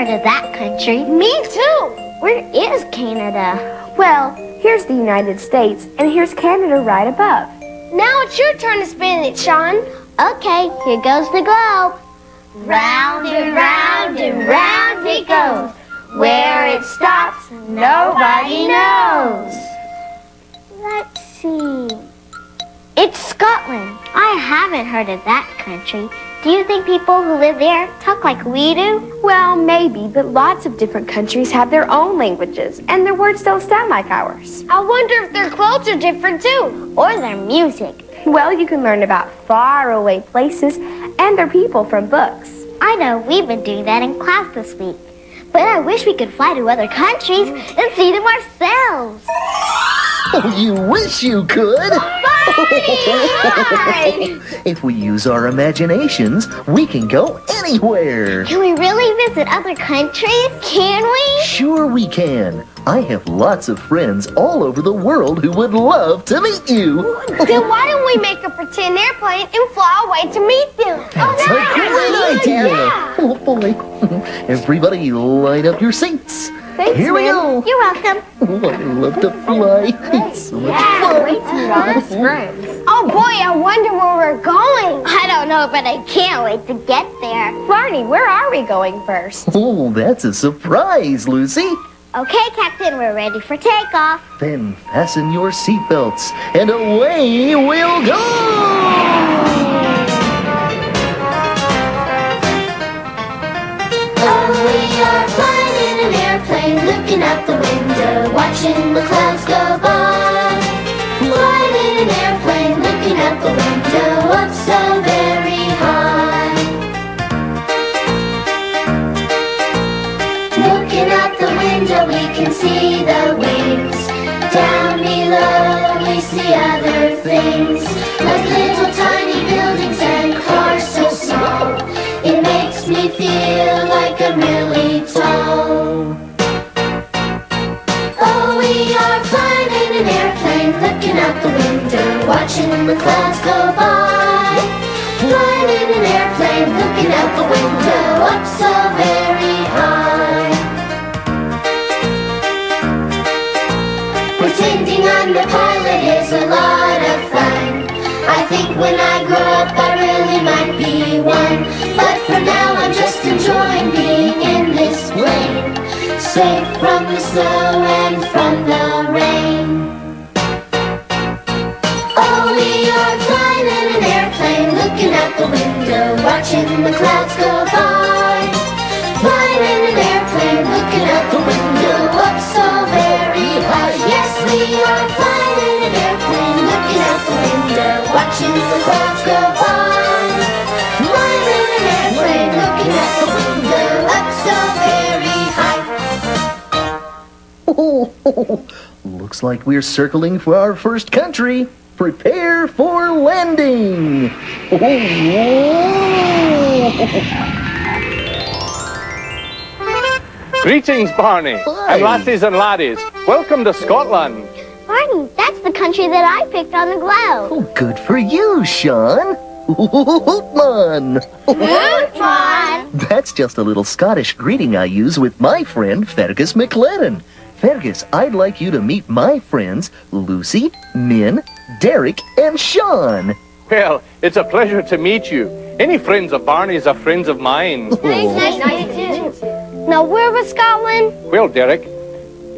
heard of that country. Me too. Where is Canada? Well, here's the United States, and here's Canada right above. Now it's your turn to spin it, Sean. Okay, here goes the globe. Round and round it goes. Where it stops, nobody knows. Let's see. It's Scotland. I haven't heard of that country. Do you think people who live there talk like we do? Well, maybe, but lots of different countries have their own languages, and their words don't sound like ours. I wonder if their clothes are different too. Or their music. Well, you can learn about faraway places and their people from books. I know, we've been doing that in class this week. But I wish we could fly to other countries and see them ourselves. Oh, you wish you could. If we use our imaginations, we can go anywhere. Can we really visit other countries? Can we? Sure we can. I have lots of friends all over the world who would love to meet you. Then why don't we make a pretend airplane and fly away to meet them? That's a great idea. Yeah. Oh, boy. Everybody line up your seats. Thanks, Here we Min. go. You're welcome. Oh, I love to fly. It's so much fun. Great to meet all his friends. Oh boy, I wonder where we're going. I don't know, but I can't wait to get there. Barney, where are we going first? Oh, that's a surprise, Lucy. Okay, Captain, we're ready for takeoff. Then fasten your seatbelts, and away we'll go! Oh, we are flying in an airplane, looking out the window, watching the clouds go by. Flying in an airplane, looking out the window, up so very high. Looking out the window, we can see the wings. Down below, we see other things, like little tiny buildings and cars so small. It makes me feel like I'm really tall. Oh, we are flying in an airplane, looking out the window, watching the clouds go by. Flying in an airplane, looking out the window, up so very high. Pretending I'm the pilot is a lot of fun. I think when I grow up I really might be one. But for now I'm just enjoying being in this plane, safe from the snow and from the rain. Oh, we are flying in an airplane, looking out the window, watching the clouds go by. Flying in an airplane, looking out the window, up so very high. Yes, we are flying in an airplane, looking out the window, watching the clouds go by. Flying in an airplane, looking out the window, up so very high. Oh, looks like we're circling for our first country. Prepare for landing. Greetings, Barney, and lassies and laddies. Welcome to Scotland. Barney, that's the country that I picked on the globe. Oh, good for you, Sean. Hoopman. Hoopman. That's just a little Scottish greeting I use with my friend Fergus McLennan. Fergus, I'd like you to meet my friends Lucy, Min, Derek, and Sean. Well, it's a pleasure to meet you. Any friends of Barney's are friends of mine. Nice to meet you. Now, where was Scotland? Well, Derek,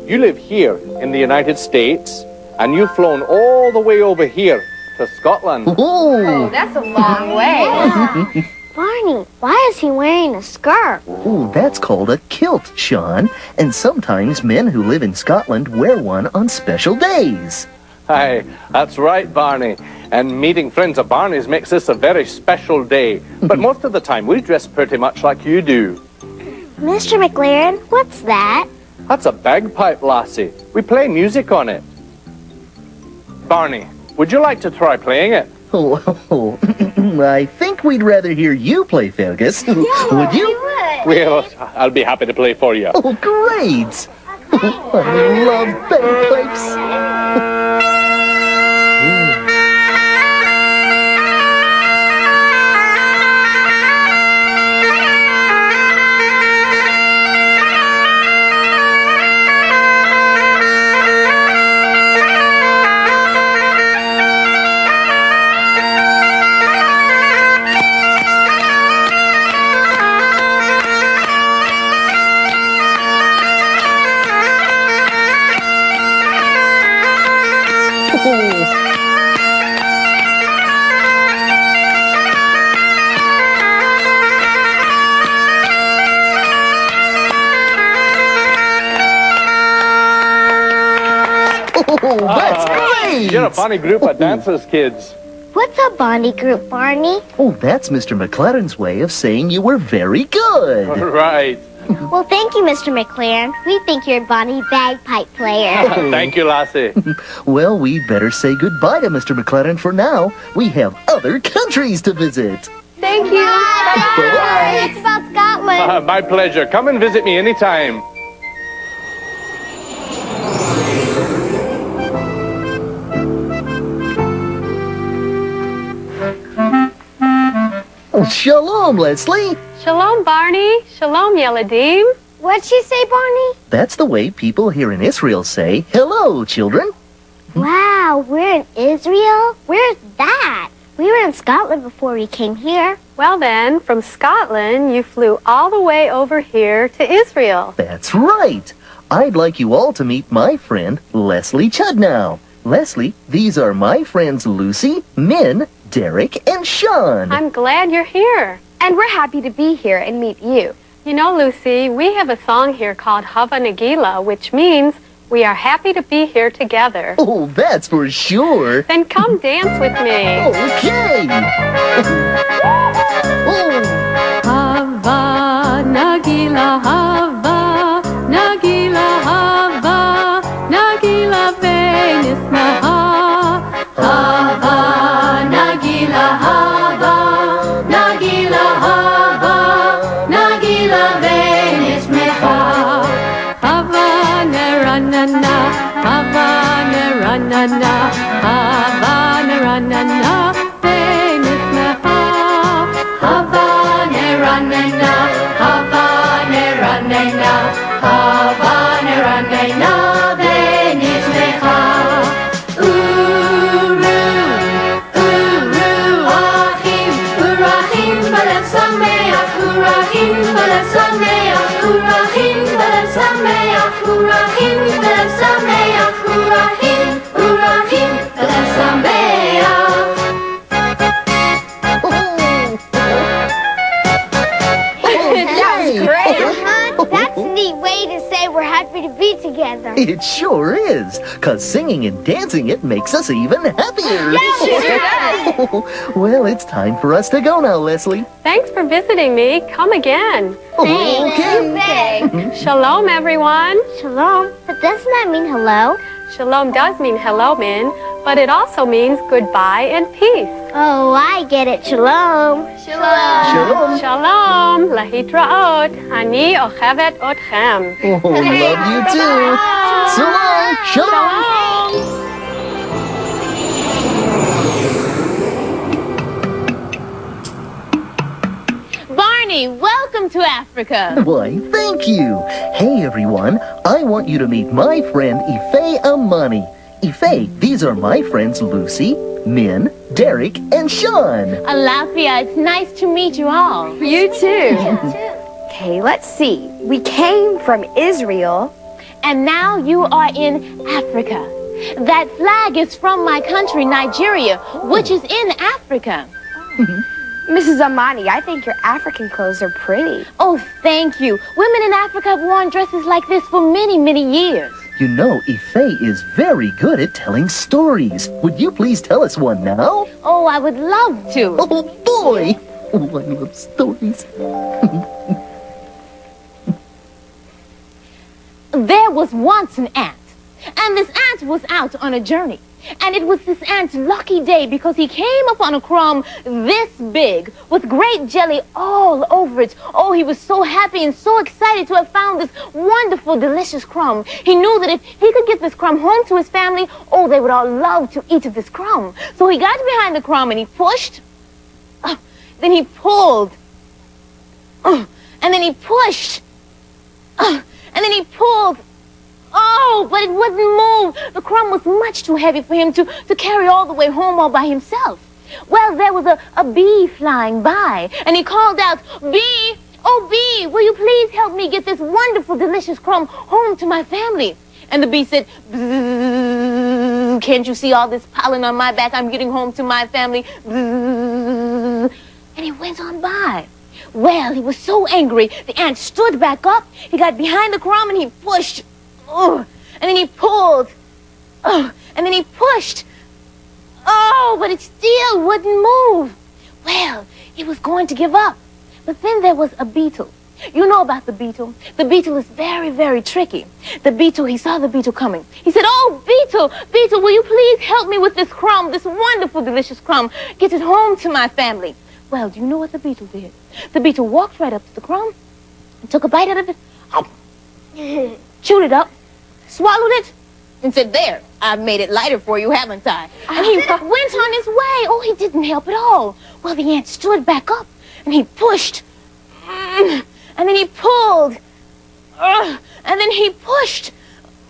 you live here in the United States, and you've flown all the way over here to Scotland. Oh, That's a long way. Barney, why is he wearing a skirt? oh, that's called a kilt, Sean. And sometimes men who live in Scotland wear one on special days. Aye, that's right, Barney. And meeting friends of Barney's makes this a very special day. But most of the time, we dress pretty much like you do. Mr. McLaren, what's that? That's a bagpipe, lassie. We play music on it. Barney, would you like to try playing it? Oh, I think we'd rather hear you play, Fergus. Would you? Well, I'll be happy to play for you. Oh, great! I love bagpipes. Oh, that's great! You're a funny group of dancers, kids. What's a Barney group, Barney? Oh, that's Mr. McLaren's way of saying you were very good. Right. Well, thank you, Mr. McLaren. We think you're a Barney bagpipe player. Thank you, Lassie. Well, we'd better say goodbye to Mr. McLaren for now. We have other countries to visit. Thank you. Bye-bye. It's about Scotland. My pleasure. Come and visit me anytime. Oh, shalom, Leslie. Shalom, Barney. Shalom, Yeladim. What'd she say, Barney? That's the way people here in Israel say, hello, children. Wow, we're in Israel? Where's that? We were in Scotland before we came here. Well then, from Scotland, you flew all the way over here to Israel. That's right. I'd like you all to meet my friend, Leslie Chudnow. Leslie, these are my friends Lucy, Min, Derek, and Sean. I'm glad you're here. And we're happy to be here and meet you. You know, Lucy, we have a song here called Hava Nagila, which means we are happy to be here together. Oh, that's for sure. Then come dance with me. Okay. Hava Nagila, Hava Nagila, Hava Nagila Venisnaha. Hava Nagila, Hava Nagila, Hava Nagila Venismeha. Hava Neranana, Hava Neranana, Hava Neranana Venismeha. Hava Neranana, Hava Neranana, Hava Neranana Venismeha. That's a neat way to say we're happy to be together. It sure is, 'cause singing and dancing it makes us even happier. Well, it's time for us to go now, Leslie. Thanks for visiting me. Come again. Okay. Shalom, everyone. Shalom. But doesn't that mean hello? Shalom does mean hello, Min, but it also means goodbye and peace. Oh, I get it. Shalom. Shalom. Shalom, lahitraot. Ani ochevet otchem. Oh, love you too. Shalom. Shalom. Shalom. Barney, welcome to Africa. Why, thank you. Hey, everyone. I want you to meet my friend Ife Amani. Ife, these are my friends Lucy, Min, Derek, and Sean. Alafia, it's nice to meet you all. You too. Okay, let's see. We came from Israel. And now you are in Africa. That flag is from my country, Nigeria, which is in Africa. Mrs. Amani, I think your African clothes are pretty. Oh, thank you. Women in Africa have worn dresses like this for many, many years. You know, Ife is very good at telling stories. Would you please tell us one now? Oh, I would love to. Oh, boy. Oh, I love stories. There was once an ant, and this ant was out on a journey. And it was this ant's lucky day because he came upon a crumb this big with great jelly all over it. Oh, he was so happy and so excited to have found this wonderful, delicious crumb. He knew that if he could get this crumb home to his family, oh, they would all love to eat of this crumb. So he got behind the crumb and he pushed. Then he pulled. And then he pushed. And then he pulled. Oh, but it wouldn't move. The crumb was much too heavy for him to carry all the way home all by himself. Well, there was a bee flying by, and he called out, "Bee, oh bee, will you please help me get this wonderful, delicious crumb home to my family?" And the bee said, "Bzzz, can't you see all this pollen on my back? I'm getting home to my family." Bzzz. And he went on by. Well, he was so angry, the ant stood back up, he got behind the crumb, and he pushed. And then he pulled. And then he pushed. Oh, but it still wouldn't move. Well, he was going to give up. But then there was a beetle. You know about the beetle. The beetle is very, very tricky. The beetle, he saw the beetle coming. He said, "Oh, beetle, beetle, will you please help me with this crumb, this wonderful, delicious crumb? Get it home to my family." Well, do you know what the beetle did? The beetle walked right up to the crumb and took a bite out of it, chewed it up, swallowed it, and said, "There, I've made it lighter for you, haven't I?" And he went on his way. Oh, he didn't help at all. Well, the ant stood back up, and he pushed. And then he pulled. And then he pushed.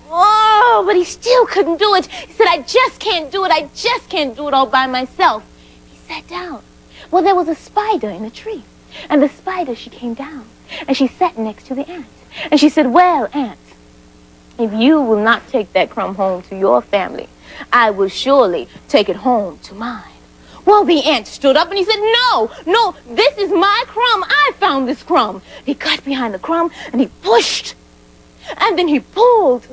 Oh, but he still couldn't do it. He said, "I just can't do it. I just can't do it all by myself." He sat down. Well, there was a spider in a tree. And the spider, she came down. And she sat next to the ant. And she said, "Well, ant, if you will not take that crumb home to your family, I will surely take it home to mine." Well, the ant stood up and he said, "No, no, this is my crumb. I found this crumb." He got behind the crumb and he pushed. And then he pulled.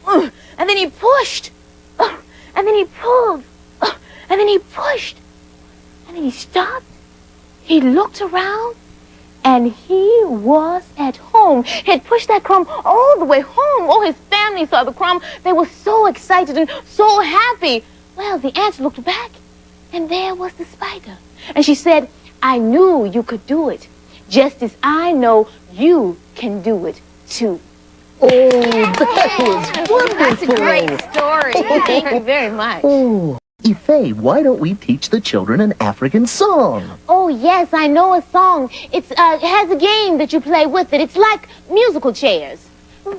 And then he pushed. And then he pulled. And then he pushed. And then he stopped. He looked around. And he was at home. He had pushed that crumb all the way home. Oh, his family saw the crumb. They were so excited and so happy. Well, the ant looked back. And there was the spider. And she said, "I knew you could do it, just as I know you can do it, too." Oh, that was wonderful. That's a great story. Thank you very much. Oh, Ife, why don't we teach the children an African song? Oh, yes, I know a song. It has a game that you play with it. It's like musical chairs.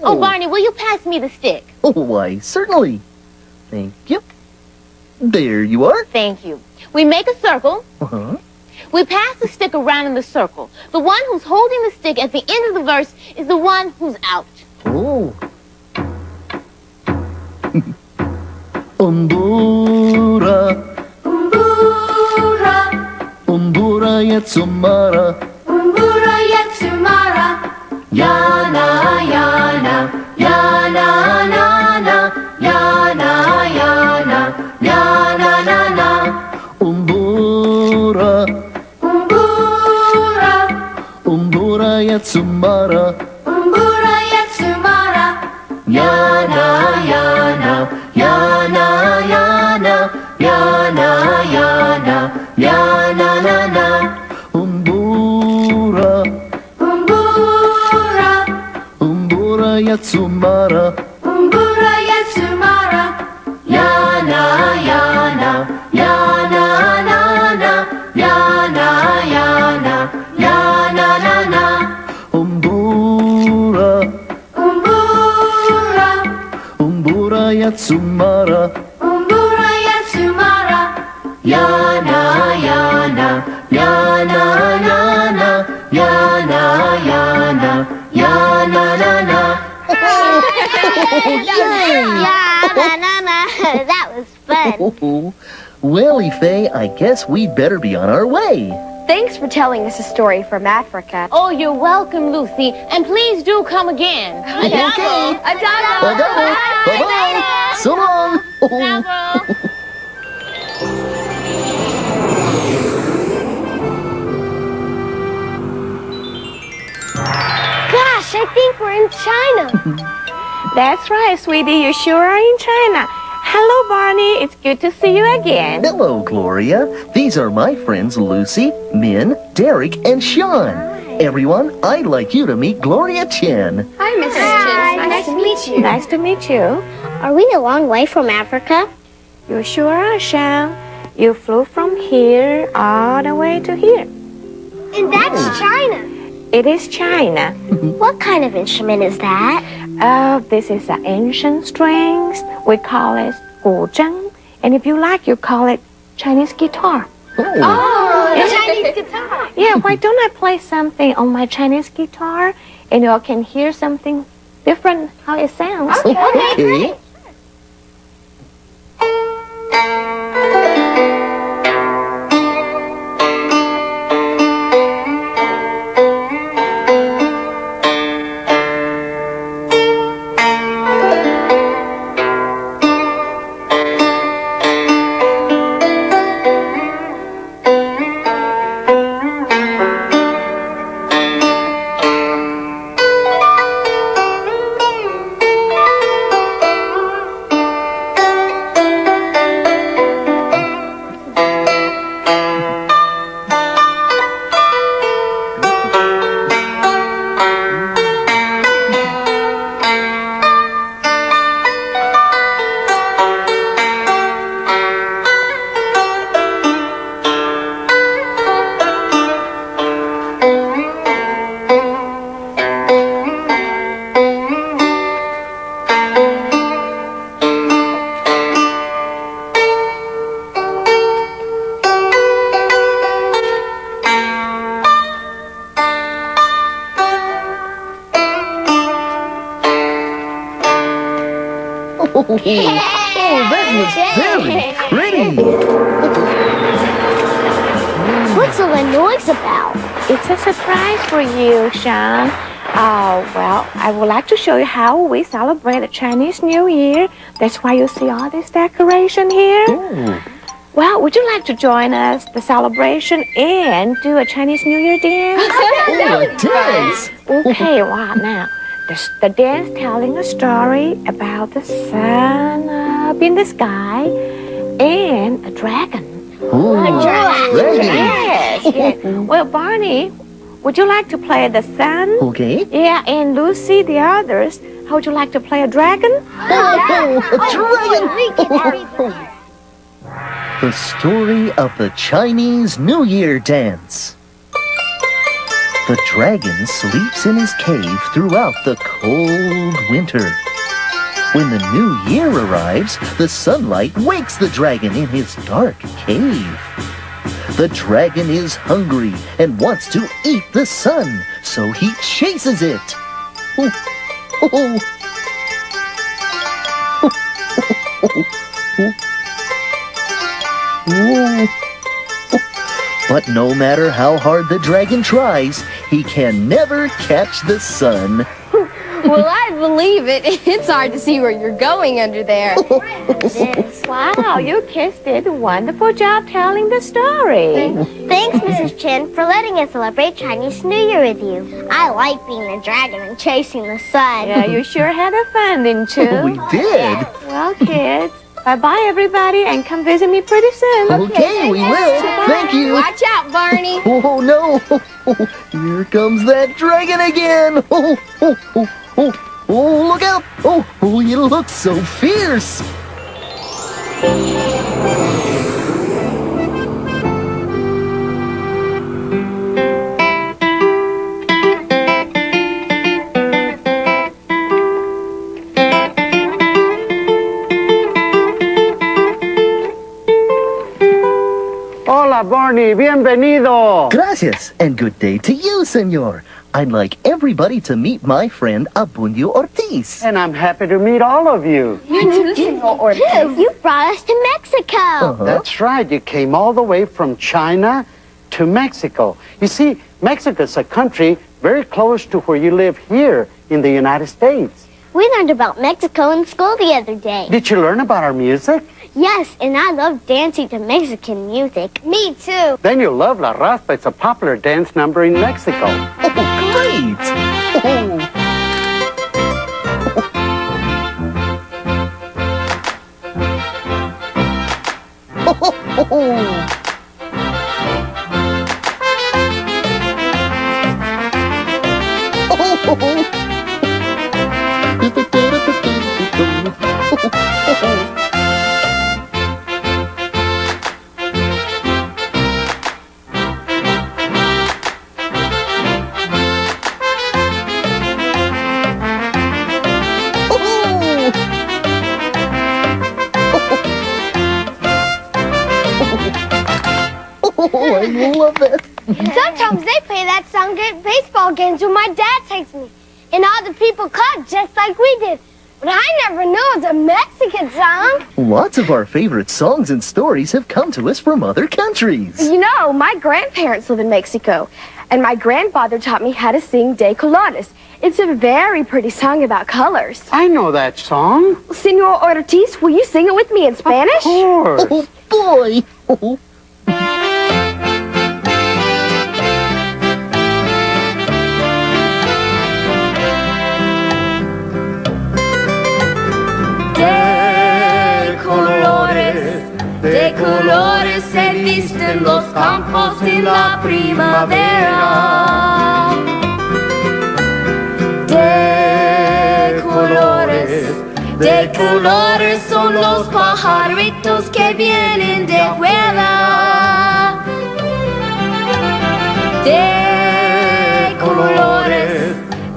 Oh, Barney, will you pass me the stick? Oh, why, certainly. Thank you. There you are. Thank you. We make a circle. Uh-huh. We pass the stick around in the circle. The one who's holding the stick at the end of the verse is the one who's out. Oh. Umbura, Umbura, umbura yetsumara, Umbura Yetsumara, Yana, Yana, Yana, Nana, Yana, Yana, Yana, Nana, umbura, Umbura, umbura yetsumara, Umbura Yetsumara, Yana, Yana, Yana, Yana, Yana, Yana, Yana, Nana, umbura, Umbura, umbura yetsumara, Umbura Yetsumara, Yana, Yana, Yana, Nana, Yana, Yana, Yana, Nana, umbura, Umbura, umbura yetsumara, Umbura Yetsumara, Yana, Yana, Yana, Nana, Yana, Yana, Yana, Nana. That was fun. Oh, well, Ife, I guess we'd better be on our way. Thanks for telling us a story from Africa. Oh, you're welcome, Lucy. And please do come again. Okay. Adabo. Bye-bye. So long. Gosh, I think we're in China. That's right, sweetie. You sure are in China. Hello, Barney. It's good to see you again. Hello, Gloria. These are my friends Lucy, Min, Derek, and Sean. Everyone, I'd like you to meet Gloria Chen. Hi, Mrs. Chen. Nice to meet you. Nice to meet you. Are we a long way from Africa? You sure are, Sean. You flew from here all the way to here. And that's China. It is China. What kind of instrument is that? This is an ancient strings. We call it guzheng. And if you like, you call it Chinese guitar. Oh, the Chinese guitar. Yeah, why don't I play something on my Chinese guitar and you all can hear something different how it sounds? Okay. that was very pretty. What's all the noise about? It's a surprise for you, Sean. Well, I would like to show you how we celebrate the Chinese New Year. That's why you see all this decoration here. Ooh. Well, would you like to join us, the celebration, and do a Chinese New Year dance? Oh, a dance. Okay, wow, now, the dance telling a story about the sun up in the sky and a dragon. Ooh, dragon. Yes, yes. Well, Barney, would you like to play the sun? Okay. Yeah, and Lucy, the others, how would you like to play a dragon? Oh, a dragon. The story of the Chinese New Year dance. The dragon sleeps in his cave throughout the cold winter. When the new year arrives, the sunlight wakes the dragon in his dark cave. The dragon is hungry and wants to eat the sun, so he chases it. But no matter how hard the dragon tries, he can never catch the sun. Well, I believe it. It's hard to see where you're going under there. Wow, you kids did a wonderful job telling the story. Thanks, Mrs. Chen, for letting us celebrate Chinese New Year with you. I like being a dragon and chasing the sun. Yeah, you sure had a fun, didn't you? We did. Well, kids, bye-bye, everybody, and come visit me pretty soon. Okay, we will. Thank you. Watch out, Barney. Oh, no. Here comes that dragon again. Oh, look out. Oh, he looks so fierce. Hola, Barney. Bienvenido. Gracias, and good day to you, senor. I'd like everybody to meet my friend Abundio Ortiz. And I'm happy to meet all of you. You brought us to Mexico. That's right. You came all the way from China to Mexico. You see, Mexico is a country very close to where you live here in the United States. We learned about Mexico in school the other day. Did you learn about our music? Yes, and I love dancing to Mexican music. Me too. Then you'll love La Raspa. It's a popular dance number in Mexico. Oh, great. I love that. Sometimes they play that song at baseball games when my dad takes me. And all the people clap just like we did. But I never knew it was a Mexican song. Lots of our favorite songs and stories have come to us from other countries. You know, my grandparents live in Mexico, and my grandfather taught me how to sing De Colores. It's a very pretty song about colors. I know that song. Senor Ortiz, will you sing it with me in Spanish? Of course. Oh, boy. De colores se visten los campos en la primavera. De colores son los pajaritos que vienen de afuera.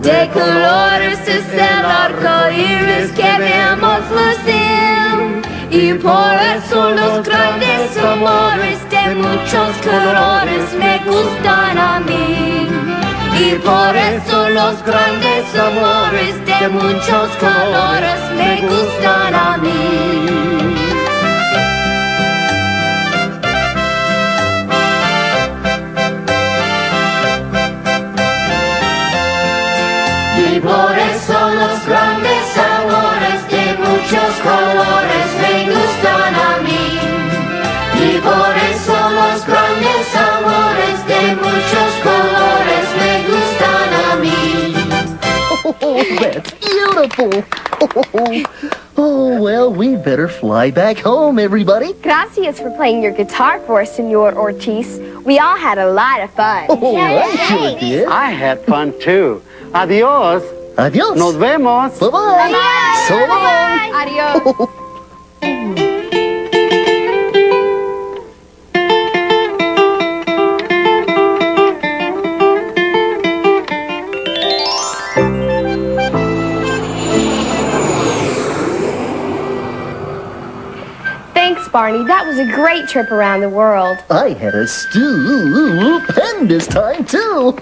De colores es el arco iris que vemos lucir. Y por eso los grandes amores de muchos colores me gustan a mí. Y por eso los grandes amores de muchos colores me gustan a mí. Y por eso los grandes amores de muchos colores me gustan a mí. Y por eso los grandes amores de muchos colores me gustan a mí. Oh, that's beautiful. Oh, well, we better fly back home, everybody. Gracias for playing your guitar for us, Senor Ortiz. We all had a lot of fun. Oh, I sure did. I had fun too. Adios. Adios. Nos vemos. Bye-bye. Bye-bye. So long. Adios. Thanks, Barney. That was a great trip around the world. I had a stupendous time, too.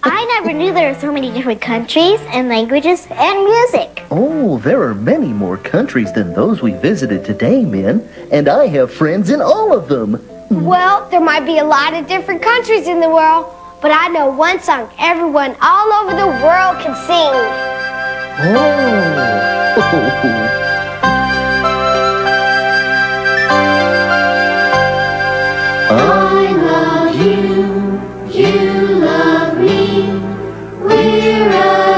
I never knew there were so many different countries and languages and music. Oh, there are many more countries than those we visited today, Min. And I have friends in all of them. Well, there might be a lot of different countries in the world, but I know one song everyone all over the world can sing. Oh. I love you, you love me. We're a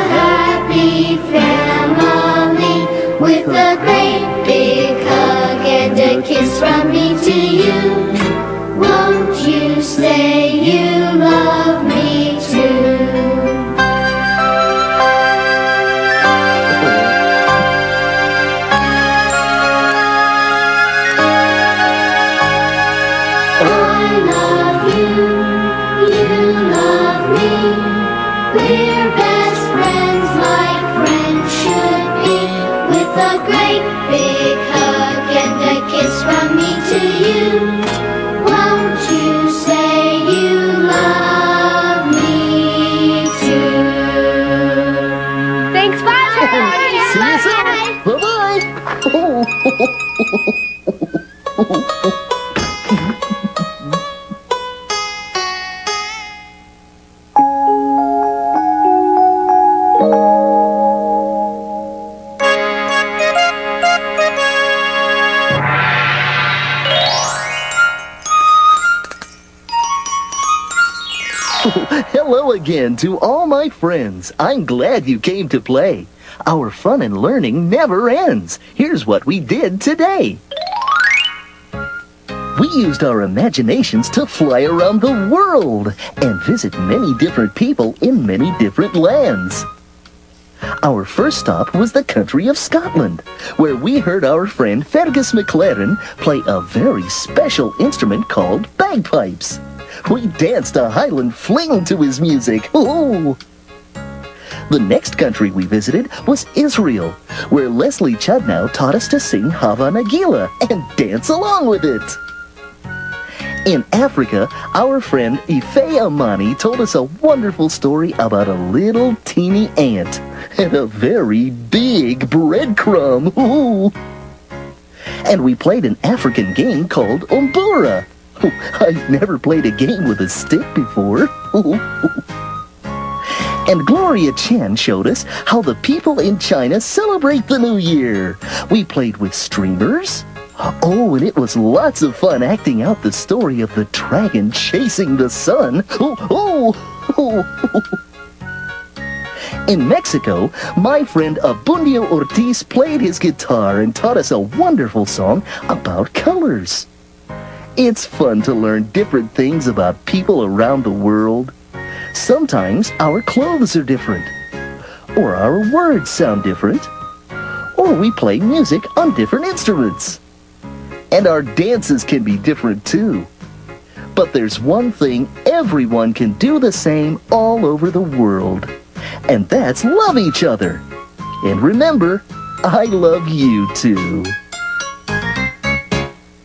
happy family with a great big hug and a kiss from me to you. Won't you say you love me too? I love you, you love me. We're best friends like friends should be. With a great big hug and a kiss from me to you. Won't you say you love me too? Thanks, bye. See you soon. Bye-bye. Hello again to all my friends. I'm glad you came to play. Our fun and learning never ends. Here's what we did today. We used our imaginations to fly around the world and visit many different people in many different lands. Our first stop was the country of Scotland, where we heard our friend Fergus McLaren play a very special instrument called bagpipes. We danced a Highland fling to his music. Ooh. The next country we visited was Israel, where Leslie Chudnow taught us to sing Hava Nagila and dance along with it. In Africa, our friend Ife Amani told us a wonderful story about a little teeny ant and a very big breadcrumb. Ooh. And we played an African game called Umbura. I've never played a game with a stick before. And Gloria Chen showed us how the people in China celebrate the New Year. We played with streamers. Oh, and it was lots of fun acting out the story of the dragon chasing the sun. In Mexico, my friend Abundio Ortiz played his guitar and taught us a wonderful song about colors. It's fun to learn different things about people around the world. Sometimes our clothes are different, or our words sound different, or we play music on different instruments. And our dances can be different too. But there's one thing everyone can do the same all over the world, and that's love each other. And remember, I love you too.